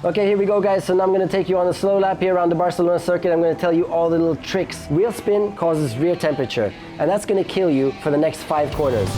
Okay, here we go guys, so now I'm going to take you on a slow lap here around the Barcelona circuit. I'm going to tell you all the little tricks. Wheel spin causes rear temperature, and that's going to kill you for the next 5 corners.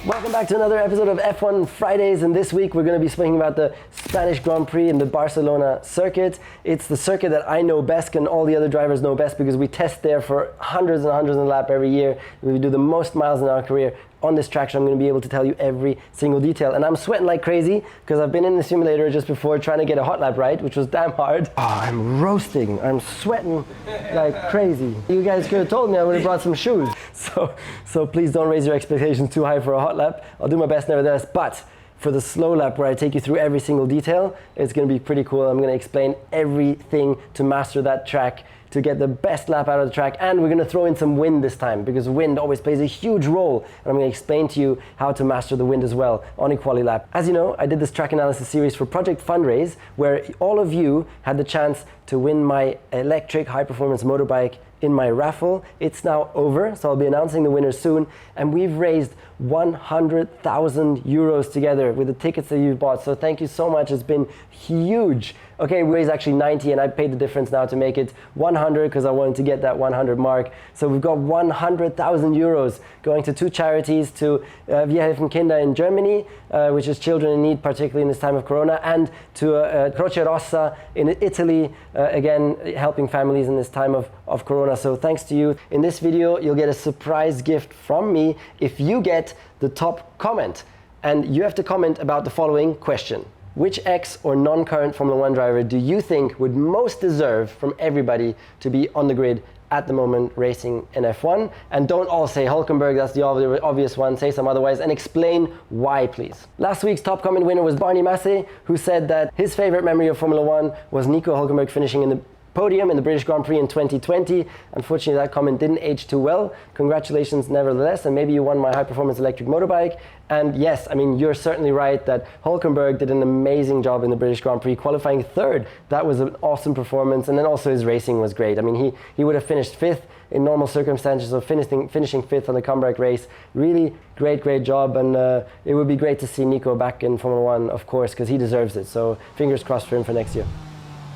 Welcome back to another episode of F1 Fridays, and this week we're going to be speaking about the Spanish Grand Prix in the Barcelona circuit. It's the circuit that I know best and all the other drivers know best because we test there for hundreds and hundreds of laps every year. We do the most miles in our career on this track, so I'm going to be able to tell you every single detail. And I'm sweating like crazy because I've been in the simulator just before trying to get a hot lap right, which was damn hard. Oh, I'm roasting. I'm sweating like crazy. You guys could have told me I would have brought some shoes. So please don't raise your expectations too high for a hot lap. I'll do my best nevertheless, but for the slow lap where I take you through every single detail, it's going to be pretty cool. I'm going to explain everything to master that track, to get the best lap out of the track, and we're going to throw in some wind this time because wind always plays a huge role, and I'm going to explain to you how to master the wind as well on a quali lap. As you know, I did this track analysis series for Project Fundraise where all of you had the chance to win my electric high-performance motorbike in my raffle. It's now over, so I'll be announcing the winners soon, and we've raised 100,000 euros together with the tickets that you've bought, so thank you so much. It's been huge. Okay, we raised actually 90 and I paid the difference now to make it 100 because I wanted to get that 100 mark. So we've got 100,000 euros going to 2 charities, to Wir helfen Kinder in Germany, which is children in need, particularly in this time of Corona, and to Croce Rossa in Italy, again, helping families in this time of Corona. So thanks to you. In this video, you'll get a surprise gift from me if you get the top comment. And you have to comment about the following question. Which ex or non-current Formula 1 driver do you think would most deserve from everybody to be on the grid at the moment racing in F1? And don't all say Hülkenberg, that's the obvious one, say some otherwise, and explain why, please. Last week's top comment winner was Barney Massey, who said that his favorite memory of Formula 1 was Nico Hülkenberg finishing in the podium in the British Grand Prix in 2020. Unfortunately, that comment didn't age too well. Congratulations nevertheless, and maybe you won my high-performance electric motorbike. And yes, I mean, you're certainly right that Hülkenberg did an amazing job in the British Grand Prix, qualifying 3rd. That was an awesome performance, and then also his racing was great. I mean, he would have finished 5th in normal circumstances, so finishing 5th on the comeback race. Really great job, and it would be great to see Nico back in Formula 1, of course, because he deserves it. So fingers crossed for him for next year.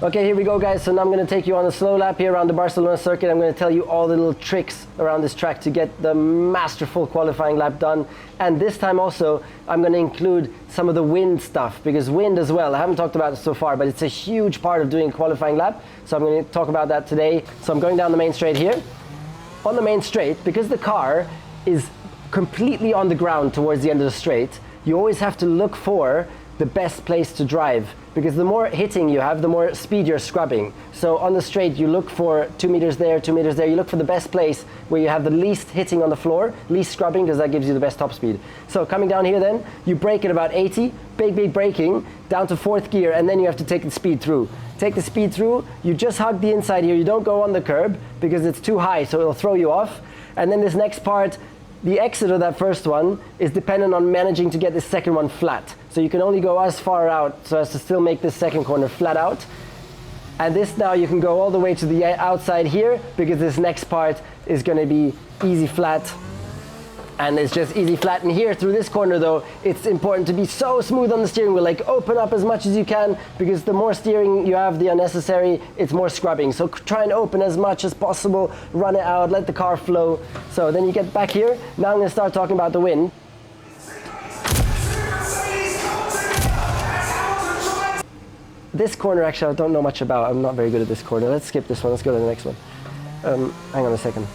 Okay, here we go guys, so now I'm going to take you on a slow lap here around the Barcelona circuit. I'm going to tell you all the little tricks around this track to get the masterful qualifying lap done. And this time also, I'm going to include some of the wind stuff, because wind as well, I haven't talked about it so far, but it's a huge part of doing a qualifying lap. So I'm going to talk about that today. So I'm going down the main straight here. On the main straight, because the car is completely on the ground towards the end of the straight, you always have to look for the best place to drive, because the more hitting you have, the more speed you're scrubbing. So on the straight, you look for 2 meters there, 2 meters there. You look for the best place where you have the least hitting on the floor, least scrubbing, because that gives you the best top speed. So coming down here then, you brake at about 80, big braking, down to 4th gear, and then you have to take the speed through. Take the speed through, you just hug the inside here, you don't go on the curb because it's too high, so it'll throw you off. And then this next part, the exit of that first one is dependent on managing to get this second one flat. So you can only go as far out so as to still make this second corner flat out. And this now you can go all the way to the outside here, because this next part is going to be easy flat. And it's just easy flat. And here through this corner though, it's important to be so smooth on the steering wheel, like open up as much as you can, because the more steering you have, the unnecessary, it's more scrubbing. So try and open as much as possible, run it out, let the car flow. So then you get back here. Now I'm going to start talking about the wind. This corner actually I don't know much about. I'm not very good at this corner. Let's skip this one. Let's go to the next one. Hang on a second.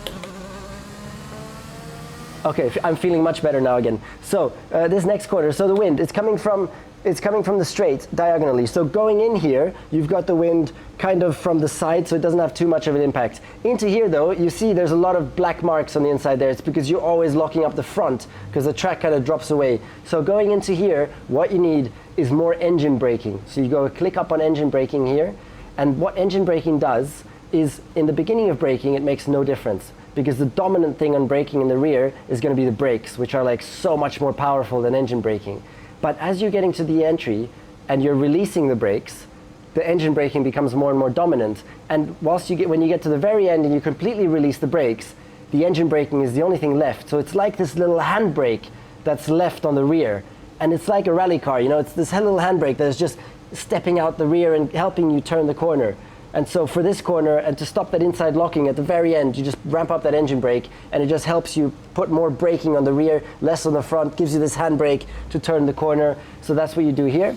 Okay, I'm feeling much better now again. So this next corner, so the wind, it's coming from the straight diagonally. So going in here, you've got the wind kind of from the side, so it doesn't have too much of an impact. Into here though, you see there's a lot of black marks on the inside there. It's because you're always locking up the front, because the track kind of drops away. So going into here, what you need is more engine braking. So you go click up on engine braking here, and what engine braking does is, in the beginning of braking, it makes no difference, because the dominant thing on braking in the rear is going to be the brakes, which are like so much more powerful than engine braking. But as you're getting to the entry and you're releasing the brakes, the engine braking becomes more and more dominant. And when you get to the very end and you completely release the brakes, the engine braking is the only thing left. So it's like this little handbrake that's left on the rear. And it's like a rally car, it's this little handbrake that is just stepping out the rear and helping you turn the corner. And so for this corner, and to stop that inside locking at the very end, you just ramp up that engine brake, and it just helps you put more braking on the rear, less on the front, gives you this handbrake to turn the corner. So that's what you do here,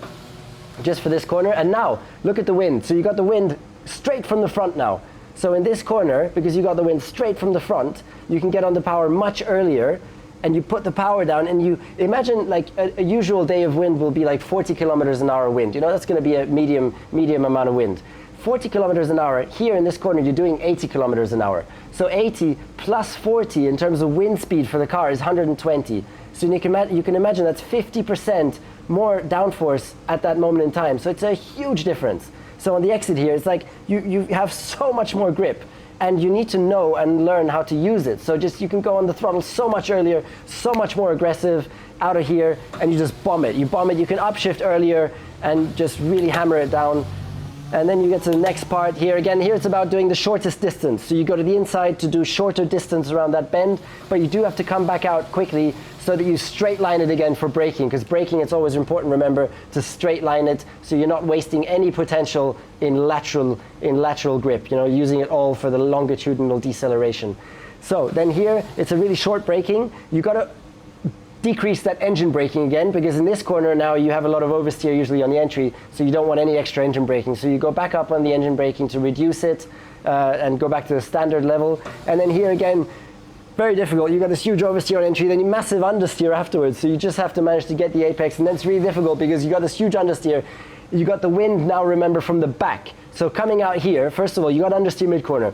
just for this corner. And now, look at the wind. So you got the wind straight from the front now. So in this corner, because you got the wind straight from the front, you can get on the power much earlier, and you put the power down, and you imagine like a usual day of wind will be like 40 kilometers an hour wind. That's going to be a medium amount of wind. 40 kilometers an hour. Here in this corner, you're doing 80 kilometers an hour. So 80 plus 40 in terms of wind speed for the car is 120. So you can imagine that's 50% more downforce at that moment in time. So it's a huge difference. So on the exit here, it's like you have so much more grip, and you need to know and learn how to use it. So you can go on the throttle so much earlier, so much more aggressive out of here, and you just bomb it. You bomb it, you can upshift earlier and just really hammer it down. And then you get to the next part here. Again, here it's about doing the shortest distance. So you go to the inside to do shorter distance around that bend, but you do have to come back out quickly so that you straight line it again for braking. Because braking, it's always important, remember, to straight line it so you're not wasting any potential in lateral grip, using it all for the longitudinal deceleration. So then here, it's a really short braking. You got to decrease that engine braking again, because in this corner now you have a lot of oversteer usually on the entry, so you don't want any extra engine braking. So you go back up on the engine braking to reduce it and go back to the standard level. And then here again, very difficult. You got this huge oversteer on entry, then you massive understeer afterwards. So you just have to manage to get the apex, and then it's really difficult because you got this huge understeer. You got the wind now, remember, from the back. So coming out here, first of all, you got understeer mid-corner.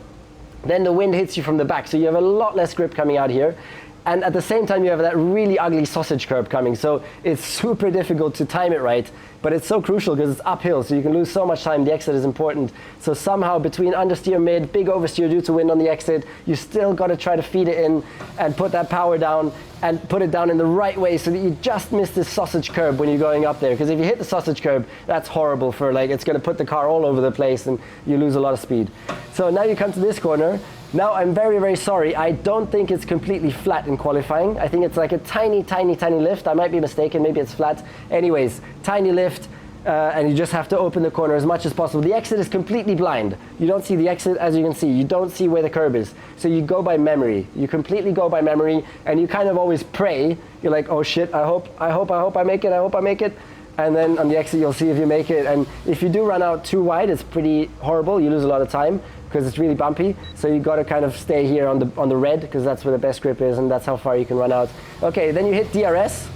Then the wind hits you from the back, so you have a lot less grip coming out here. And at the same time, you have that really ugly sausage curb coming. So it's super difficult to time it right, but it's so crucial because it's uphill, so you can lose so much time. The exit is important. So somehow between understeer mid, big oversteer due to wind on the exit, you still got to try to feed it in and put that power down and put it down in the right way so that you just miss this sausage curb when you're going up there. Because if you hit the sausage curb, that's horrible for it's going to put the car all over the place and you lose a lot of speed. So now you come to this corner. Now, I'm very, very sorry. I don't think it's completely flat in qualifying. I think it's like a tiny, tiny, tiny lift. I might be mistaken. Maybe it's flat. Anyways, tiny lift, and you just have to open the corner as much as possible. The exit is completely blind. You don't see the exit, as you can see. You don't see where the curb is. So you go by memory. You completely go by memory, and you kind of always pray. You're like, oh shit, I hope I make it. I hope I make it. And then on the exit, you'll see if you make it. And if you do run out too wide, it's pretty horrible. You lose a lot of time, because it's really bumpy. So you got to kind of stay here on the red, because that's where the best grip is, and that's how far you can run out. Okay, then you hit DRS.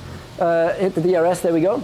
Hit the DRS, there we go.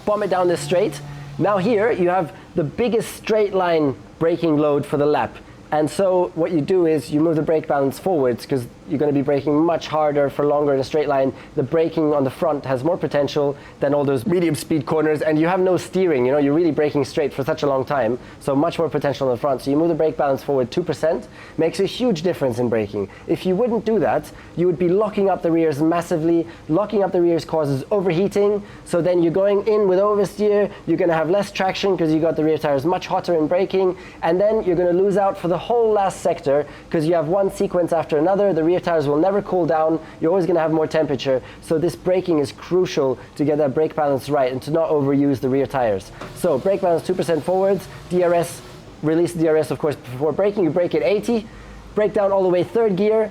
Bomb it down this straight. Now here you have the biggest straight line braking load for the lap. And so what you do is you move the brake balance forwards, because you're going to be braking much harder for longer in a straight line. The braking on the front has more potential than all those medium speed corners, and you have no steering. You're really braking straight for such a long time, so much more potential on the front. So you move the brake balance forward 2%, makes a huge difference in braking. If you wouldn't do that, you would be locking up the rears massively. Locking up the rears causes overheating, so then you're going in with oversteer, you're going to have less traction because you got the rear tires much hotter in braking, and then you're going to lose out for the whole last sector because you have one sequence after another. The rear tires will never cool down. You're always going to have more temperature. So this braking is crucial to get that brake balance right and to not overuse the rear tires. So brake balance 2% forwards, DRS, release the DRS of course before braking. You brake at 80, brake down all the way third gear,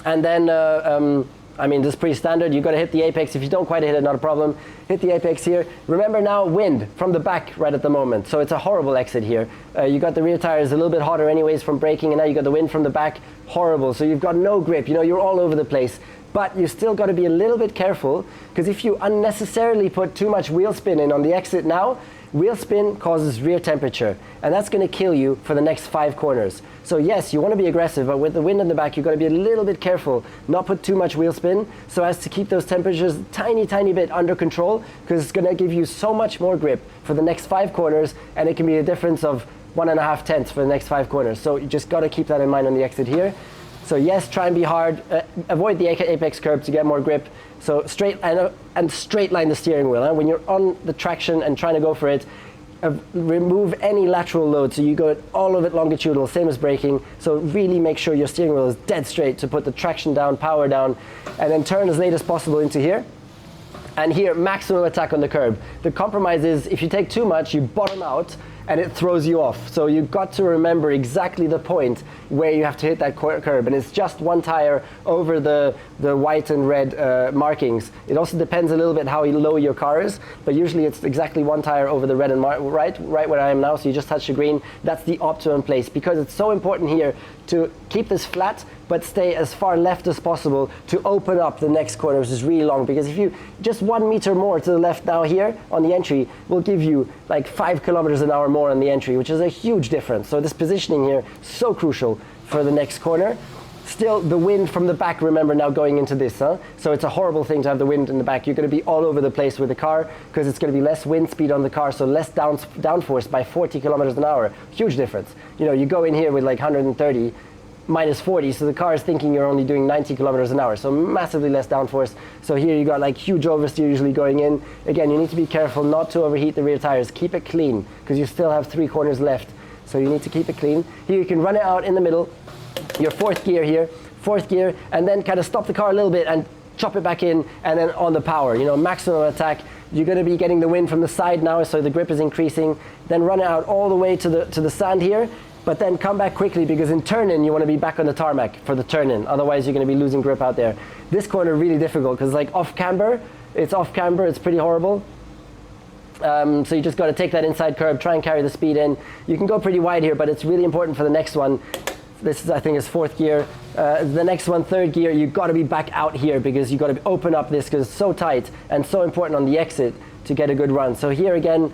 and then this is pretty standard. You've got to hit the apex. If you don't quite hit it, not a problem. Hit the apex here. Remember now, wind from the back right at the moment. So it's a horrible exit here. You got the rear tires a little bit hotter anyways from braking, and now you got the wind from the back. Horrible. So you've got no grip. You're all over the place. But you still got to be a little bit careful, because if you unnecessarily put too much wheel spin in on the exit now, wheel spin causes rear temperature, and that's going to kill you for the next 5 corners. So yes, you want to be aggressive, but with the wind in the back, you've got to be a little bit careful, not put too much wheel spin, so as to keep those temperatures tiny, tiny bit under control, because it's going to give you so much more grip for the next 5 corners, and it can be a difference of 1.5 tenths for the next 5 corners. So you just got to keep that in mind on the exit here. So yes, try and be hard, avoid the apex curb to get more grip. So straight line the steering wheel. When you're on the traction and trying to go for it, remove any lateral load, so you go all of it longitudinal, same as braking. So really make sure your steering wheel is dead straight to put the traction down, power down, and then turn as late as possible into here. And here, maximum attack on the curb. The compromise is if you take too much, you bottom out and it throws you off. So you've got to remember exactly the point where you have to hit that curb. And it's just one tire over the white and red markings. It also depends a little bit how low your car is, but usually it's exactly one tire over the red and right where I am now. So you just touch the green. That's the optimum place, because it's so important here to keep this flat but stay as far left as possible to open up the next corner, which is really long. Because if you just 1 meter more to the left now here on the entry will give you like 5 kilometers an hour more on the entry, which is a huge difference. So this positioning here, so crucial for the next corner. Still, the wind from the back, remember now going into this, huh? So it's a horrible thing to have the wind in the back. You're going to be all over the place with the car because it's going to be less wind speed on the car, so less downforce by 40 kilometers an hour. Huge difference. You know, you go in here with like 130, minus 40, so the car is thinking you're only doing 90 kilometers an hour, so massively less downforce. So here you got like huge oversteer usually going in. Again, you need to be careful not to overheat the rear tires. Keep it clean because you still have 3 corners left, so you need to keep it clean. Here you can run it out in the middle, your 4th gear here, 4th gear, and then kind of stop the car a little bit and chop it back in, and then on the power, you know, maximum attack. You're going to be getting the wind from the side now, so the grip is increasing. Then run it out all the way to the sand here, but then come back quickly, because in turn-in you want to be back on the tarmac for the turn-in. Otherwise you're going to be losing grip out there. This corner really difficult because like off camber, it's pretty horrible. So you just got to take that inside curb, try and carry the speed in. You can go pretty wide here, but it's really important for the next one. This is, I think, is 4th gear. The next one, 3rd gear, you've got to be back out here because you've got to open up this because it's so tight and so important on the exit to get a good run. So here again,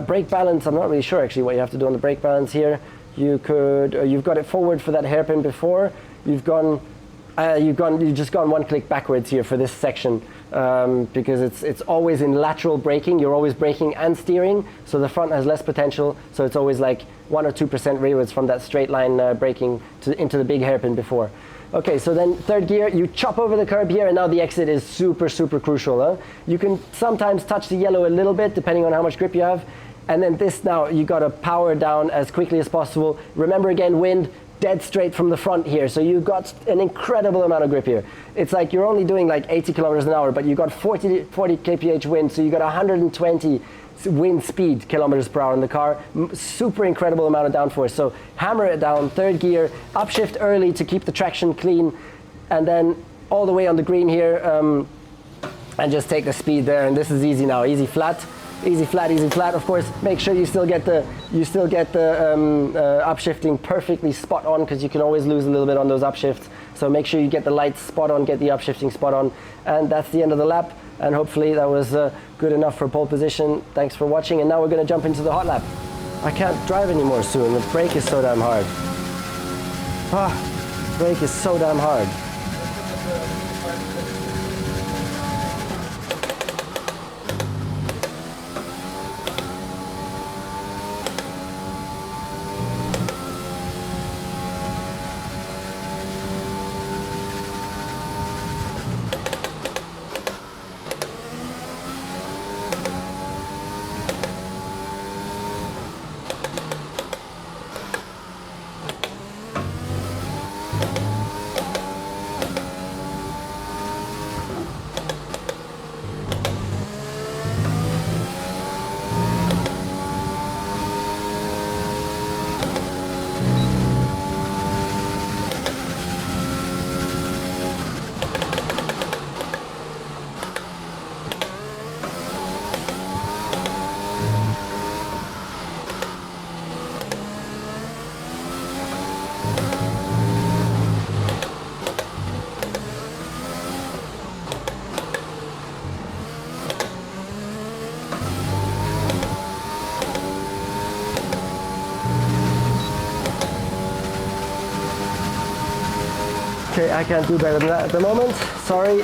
brake balance, I'm not really sure actually what you have to do on the brake balance here. You could, you've got it forward for that hairpin before. You've just gone 1 click backwards here for this section because it's always in lateral braking. You're always braking and steering, so the front has less potential. So it's always like 1 or 2% rearwards from that straight line braking into the big hairpin before. Okay, so then 3rd gear, you chop over the curb here, and now the exit is super, super crucial. Huh? You can sometimes touch the yellow a little bit, depending on how much grip you have. And then this now, you got to power down as quickly as possible. Remember again, wind dead straight from the front here. So you've got an incredible amount of grip here. It's like you're only doing like 80 kilometers an hour, but you got 40 kph wind, so you got 120 wind speed kilometers per hour in the car. Super incredible amount of downforce. So hammer it down, 3rd gear, upshift early to keep the traction clean, and then all the way on the green here, and just take the speed there. And this is easy now, easy flat. Easy flat, easy flat. Of course, make sure you still get the upshifting perfectly spot on, because you can always lose a little bit on those upshifts. So make sure you get the lights spot on, get the upshifting spot on, and that's the end of the lap. And hopefully that was good enough for pole position. Thanks for watching, and now we're going to jump into the hot lap. I can't drive anymore soon. The brake is so damn hard. The brake is so damn hard. Okay, I can't do better than that at the moment. Sorry,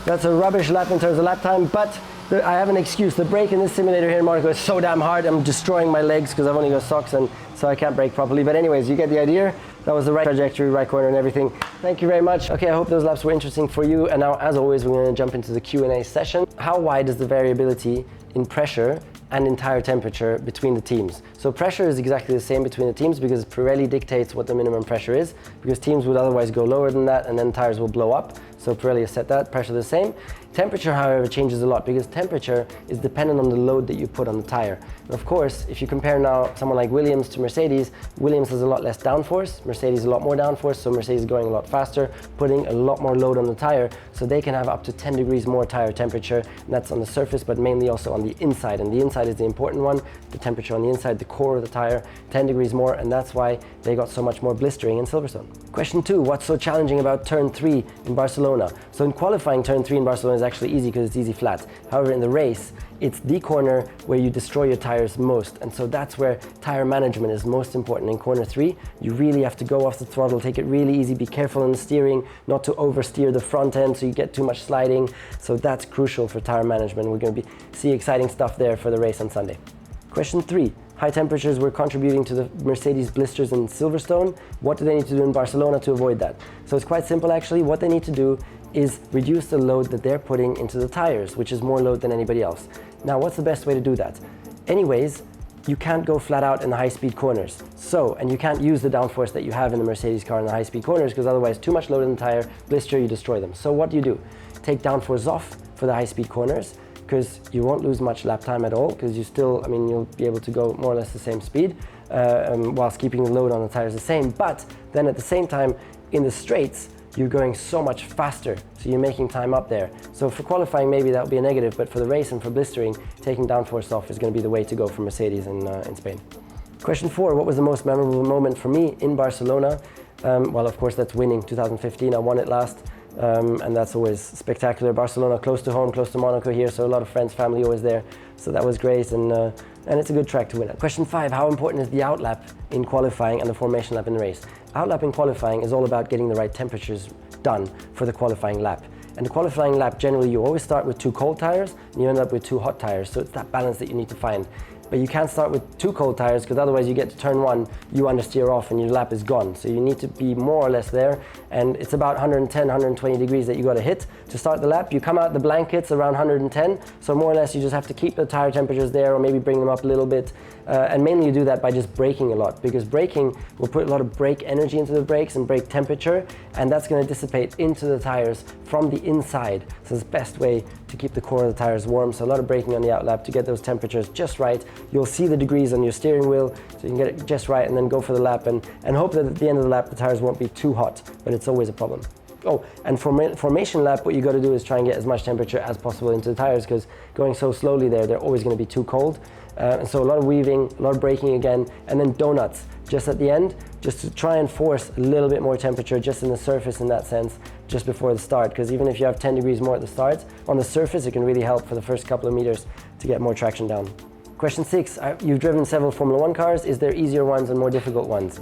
that's a rubbish lap in terms of lap time, but I have an excuse. The brake in this simulator here in Monaco is so damn hard, I'm destroying my legs because I've only got socks, and so I can't brake properly. But anyways, you get the idea. That was the right trajectory, right corner and everything. Thank you very much. Okay, I hope those laps were interesting for you. And now, as always, we're going to jump into the Q&A session. How wide is the variability in pressure and in tire temperature between the teams. So pressure is exactly the same between the teams because Pirelli dictates what the minimum pressure is, because teams would otherwise go lower than that and then tires will blow up. So Pirelli has set that, pressure the same. Temperature, however, changes a lot because temperature is dependent on the load that you put on the tire. And of course, if you compare now someone like Williams to Mercedes, Williams has a lot less downforce, Mercedes a lot more downforce, so Mercedes is going a lot faster, putting a lot more load on the tire, so they can have up to 10 degrees more tire temperature, and that's on the surface, but mainly also on the inside. And the inside is the important one, the temperature on the inside, the core of the tire, 10 degrees more, and that's why they got so much more blistering in Silverstone. Question 2, what's so challenging about turn 3 in Barcelona? So in qualifying, turn 3 in Barcelona is actually easy because it's easy flat. However, in the race, it's the corner where you destroy your tires most, and so that's where tire management is most important. In corner 3, you really have to go off the throttle, take it really easy, be careful in the steering, not to oversteer the front end so you get too much sliding. So that's crucial for tire management. We're going to see exciting stuff there for the race on Sunday. Question 3. High temperatures were contributing to the Mercedes blisters in Silverstone. What do they need to do in Barcelona to avoid that? So it's quite simple actually. What they need to do is reduce the load that they're putting into the tires, which is more load than anybody else. Now, what's the best way to do that? Anyways, you can't go flat out in the high-speed corners. So, and you can't use the downforce that you have in the Mercedes car in the high-speed corners because otherwise too much load in the tire, blister, you destroy them. So what do? Take downforce off for the high-speed corners because you won't lose much lap time at all because you still, you'll be able to go more or less the same speed whilst keeping the load on the tires the same. But then at the same time, in the straights, you're going so much faster, so you're making time up there. So for qualifying, maybe that'll be a negative, but for the race and for blistering, taking downforce off is going to be the way to go for Mercedes in Spain. Question 4, what was the most memorable moment for me in Barcelona? Well, of course, that's winning 2015. I won it last, and that's always spectacular. Barcelona, close to home, close to Monaco here, so a lot of friends, family always there. So that was great, and it's a good track to win at. Question 5, how important is the outlap in qualifying and the formation lap in the race? Outlap in qualifying is all about getting the right temperatures done for the qualifying lap. And the qualifying lap, generally, you always start with 2 cold tires and you end up with 2 hot tires. So it's that balance that you need to find. But you can't start with 2 cold tires because otherwise you get to turn 1, you understeer off and your lap is gone. So you need to be more or less there, and it's about 110, 120 degrees that you got to hit to start the lap. You come out the blankets around 110, so more or less you just have to keep the tire temperatures there or maybe bring them up a little bit. And mainly you do that by just braking a lot, because braking will put a lot of brake energy into the brakes and brake temperature, and that's going to dissipate into the tires from the inside. So it's the best way to keep the core of the tires warm. So a lot of braking on the outlap to get those temperatures just right. You'll see the degrees on your steering wheel, so you can get it just right and then go for the lap and hope that at the end of the lap the tires won't be too hot, but it's always a problem. Oh, and for formation lap, what you got to do is try and get as much temperature as possible into the tires, because going so slowly there, they're always going to be too cold. And so a lot of weaving, a lot of braking again, and then donuts just at the end, just to try and force a little bit more temperature just in the surface in that sense, just before the start. Because even if you have 10 degrees more at the start, on the surface, it can really help for the first couple of meters to get more traction down. Question 6, you've driven several Formula 1 cars. Is there easier ones and more difficult ones?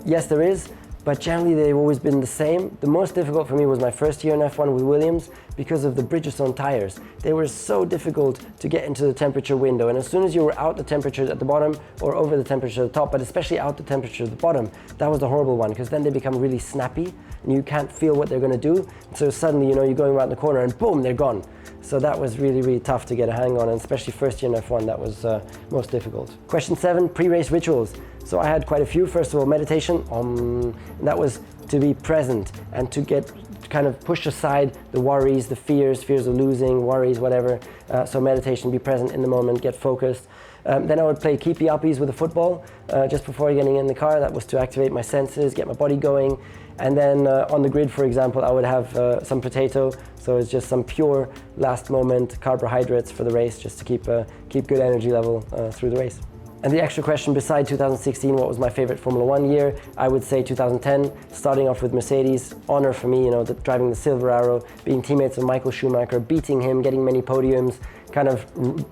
Yes, there is. But generally they've always been the same. The most difficult for me was my first year in F1 with Williams because of the Bridgestone tires. They were so difficult to get into the temperature window, and as soon as you were out the temperature at the bottom or over the temperature at the top, but especially out the temperature at the bottom, that was the horrible one, because then they become really snappy and you can't feel what they're going to do. So suddenly, you're going around the corner and boom, they're gone. So that was really, really tough to get a hang on, and especially first year in F1, that was most difficult. Question 7, pre-race rituals. So I had quite a few. First of all, meditation. And that was to be present and to kind of push aside the worries, the fears of losing, worries, whatever. So meditation, be present in the moment, get focused. Then I would play keepy uppies with the football just before getting in the car. That was to activate my senses, get my body going. And then on the grid, for example, I would have some potato. So it's just some pure last moment carbohydrates for the race, just to keep good energy level through the race. And the extra question, beside 2016, what was my favorite Formula 1 year? I would say 2010, starting off with Mercedes. Honor for me, driving the Silver Arrow, being teammates with Michael Schumacher, beating him, getting many podiums, kind of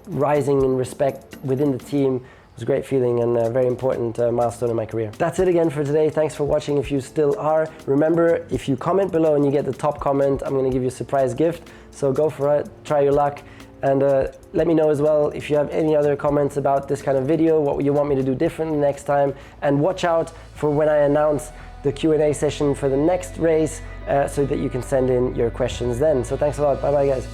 rising in respect within the team. It was a great feeling and a very important milestone in my career. That's it again for today. Thanks for watching if you still are. Remember, if you comment below and you get the top comment, I'm going to give you a surprise gift. So go for it, try your luck. And let me know as well if you have any other comments about this kind of video, what you want me to do differently next time. And watch out for when I announce the Q&A session for the next race so that you can send in your questions then. So thanks a lot. Bye-bye, guys.